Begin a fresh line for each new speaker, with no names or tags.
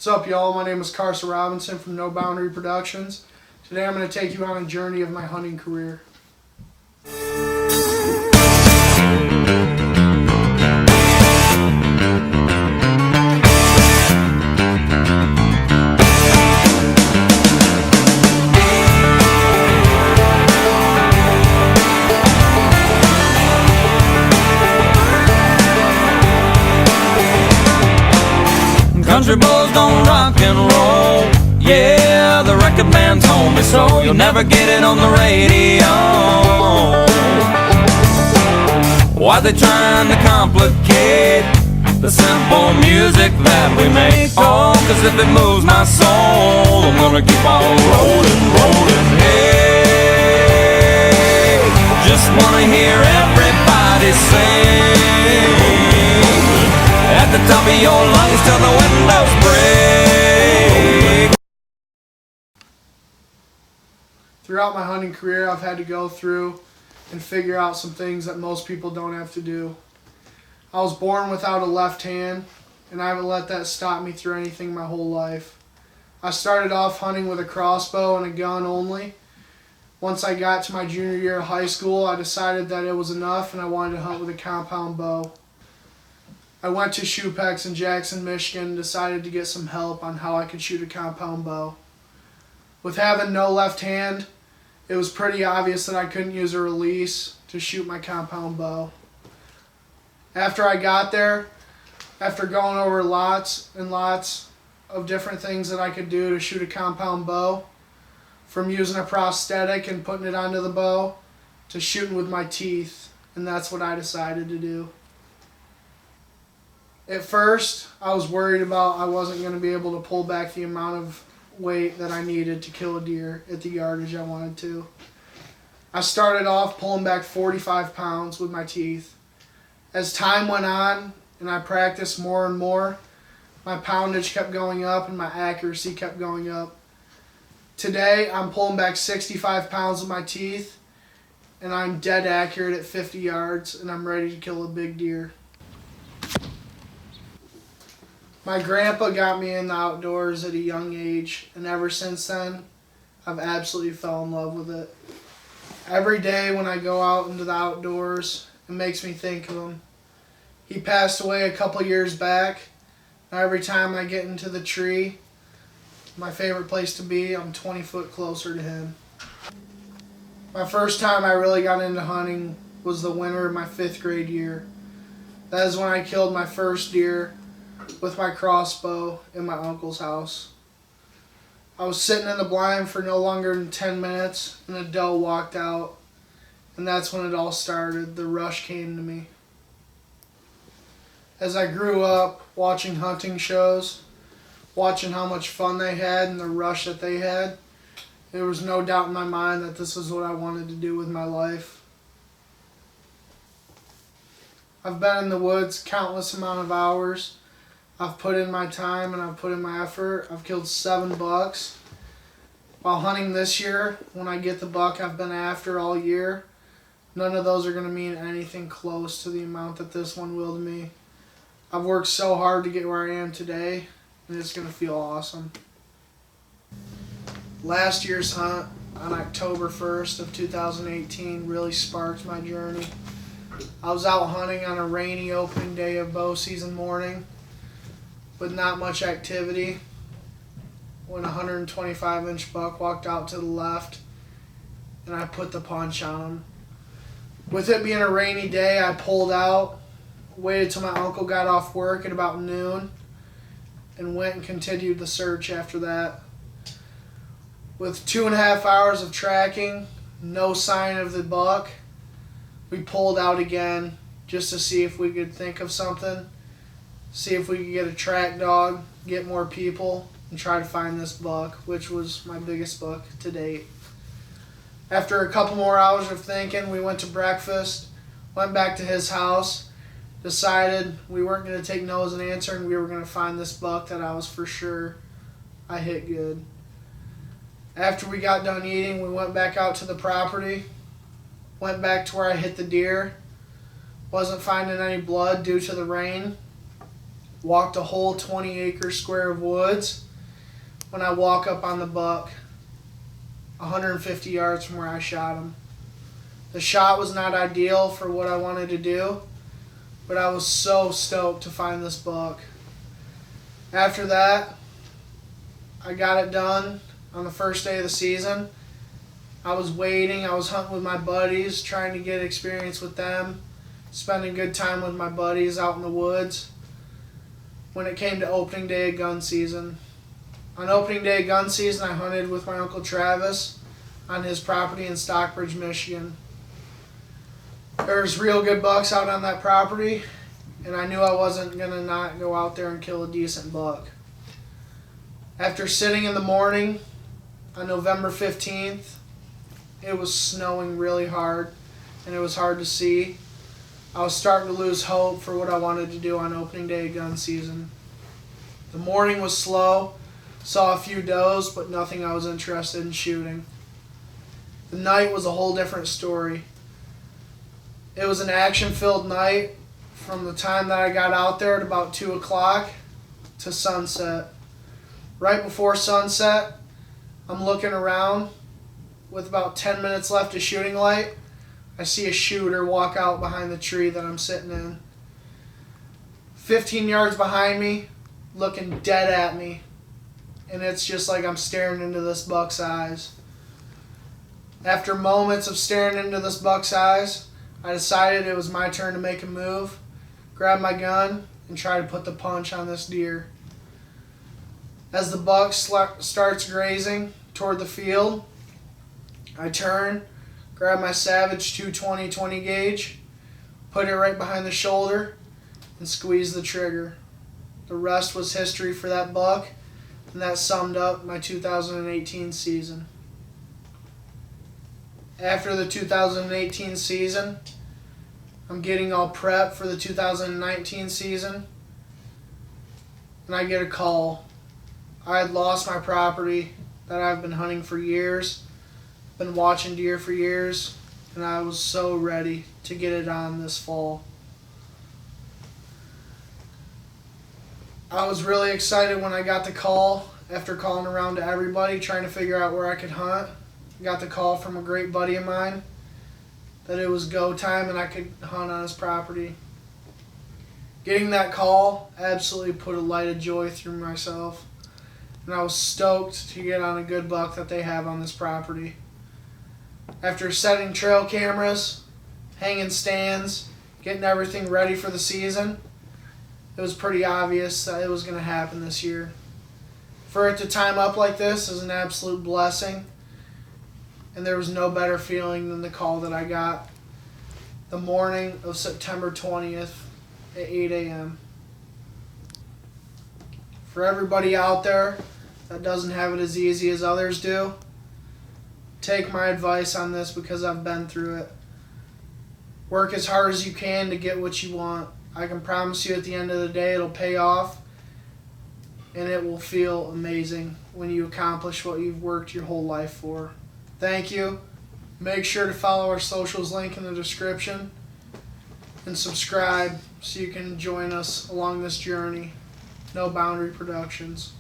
What's up, y'all? My name is Carson Robinson from No Boundary Productions. Today I'm going to take you on a journey of my hunting career.
Country boys don't rock and roll. Yeah, the record man told me so. You'll never get it on the radio. Why they trying to complicate the simple music that we make? Oh, cause if it moves my soul, I'm gonna keep on rolling, rolling. Hey, just wanna hear everybody sing at the top of your lungs till the windows break.
Throughout my hunting career, I've had to go through and figure out some things that most people don't have to do. I was born without a left hand, and I haven't let that stop me through anything my whole life. I started off hunting with a crossbow and a gun only. Once I got to my junior year of high school, I decided that it was enough and I wanted to hunt with a compound bow. I went to Shoepex in Jackson, Michigan, and decided to get some help on how I could shoot a compound bow. With having no left hand, it was pretty obvious that I couldn't use a release to shoot my compound bow. After I got there, after going over lots and lots of different things that I could do to shoot a compound bow, from using a prosthetic and putting it onto the bow, to shooting with my teeth, and that's what I decided to do. At first, I was worried about I wasn't going to be able to pull back the amount of weight that I needed to kill a deer at the yardage I wanted to. I started off pulling back 45 pounds with my teeth. As time went on and I practiced more and more, my poundage kept going up and my accuracy kept going up. Today, I'm pulling back 65 pounds with my teeth, and I'm dead accurate at 50 yards, and I'm ready to kill a big deer. My grandpa got me in the outdoors at a young age, and ever since then, I've absolutely fell in love with it. Every day when I go out into the outdoors, it makes me think of him. He passed away a couple years back. Now every time I get into the tree, my favorite place to be, I'm 20 foot closer to him. My first time I really got into hunting was the winter of my 5th grade year. That is when I killed my first deer with my crossbow in my uncle's house. I was sitting in the blind for no longer than 10 minutes and a doe walked out, and that's when it all started. The rush came to me. As I grew up watching hunting shows, watching how much fun they had and the rush that they had, there was no doubt in my mind that this is what I wanted to do with my life. I've been in the woods countless amount of hours. I've put in my time and I've put in my effort. I've killed 7 bucks. While hunting this year, when I get the buck I've been after all year, none of those are going to mean anything close to the amount that this one will to me. I've worked so hard to get where I am today, and it's going to feel awesome. Last year's hunt on October 1st of 2018 really sparked my journey. I was out hunting on a rainy opening day of bow season morning with not much activity when a 125-inch buck walked out to the left and I put the punch on him. With it being a rainy day, I pulled out, waited till my uncle got off work at about noon, and went and continued the search after that. With 2.5 hours of tracking, no sign of the buck, we pulled out again just to see if we could think of something, see if we could get a track dog, get more people, and try to find this buck, which was my biggest buck to date. After a couple more hours of thinking, we went to breakfast, went back to his house, decided we weren't going to take no as an answer and we were going to find this buck that I was for sure I hit good. After we got done eating, we went back out to the property, went back to where I hit the deer, wasn't finding any blood due to the rain. walked a whole 20-acre square of woods. When I walk up on the buck, 150 yards from where I shot him. The shot was not ideal for what I wanted to do, but I was so stoked to find this buck. After that, I got it done on the first day of the season. I was waiting, I was hunting with my buddies, trying to get experience with them, spending good time with my buddies out in the woods. When it came to opening day of gun season. On opening day of gun season, I hunted with my Uncle Travis on his property in Stockbridge, Michigan. There's real good bucks out on that property, and I knew I wasn't going to not go out there and kill a decent buck. After sitting in the morning on November 15th, it was snowing really hard, and it was hard to see. I was starting to lose hope for what I wanted to do on opening day of gun season. The morning was slow, saw a few does, but nothing I was interested in shooting. The night was a whole different story. It was an action-filled night from the time that I got out there at about 2 o'clock to sunset. Right before sunset, I'm looking around with about 10 minutes left of shooting light. I see a shooter walk out behind the tree that I'm sitting in. 15 yards behind me, looking dead at me. And it's just like I'm staring into this buck's eyes. After moments of staring into this buck's eyes, I decided it was my turn to make a move, grab my gun, and try to put the punch on this deer. As the buck starts grazing toward the field, I turn, grab my Savage 220 20 gauge, put it right behind the shoulder, and squeeze the trigger. The rest was history for that buck, and that summed up my 2018 season. After the 2018 season, I'm getting all prepped for the 2019 season, and I get a call. I had lost my property that I've been hunting for years, been watching deer for years, and I was so ready to get it on this fall. I was really excited when I got the call after calling around to everybody trying to figure out where I could hunt. I got the call from a great buddy of mine that it was go time and I could hunt on his property. Getting that call absolutely put a light of joy through myself, and I was stoked to get on a good buck that they have on this property. After setting trail cameras, hanging stands, getting everything ready for the season, it was pretty obvious that it was going to happen this year. For it to time up like this is an absolute blessing, and there was no better feeling than the call that I got the morning of September 20th at 8 a.m. For everybody out there that doesn't have it as easy as others do, take my advice on this because I've been through it. Work as hard as you can to get what you want. I can promise you at the end of the day it'll pay off, and it will feel amazing when you accomplish what you've worked your whole life for. Thank you. Make sure to follow our socials link in the description and subscribe so you can join us along this journey. No Boundary Productions.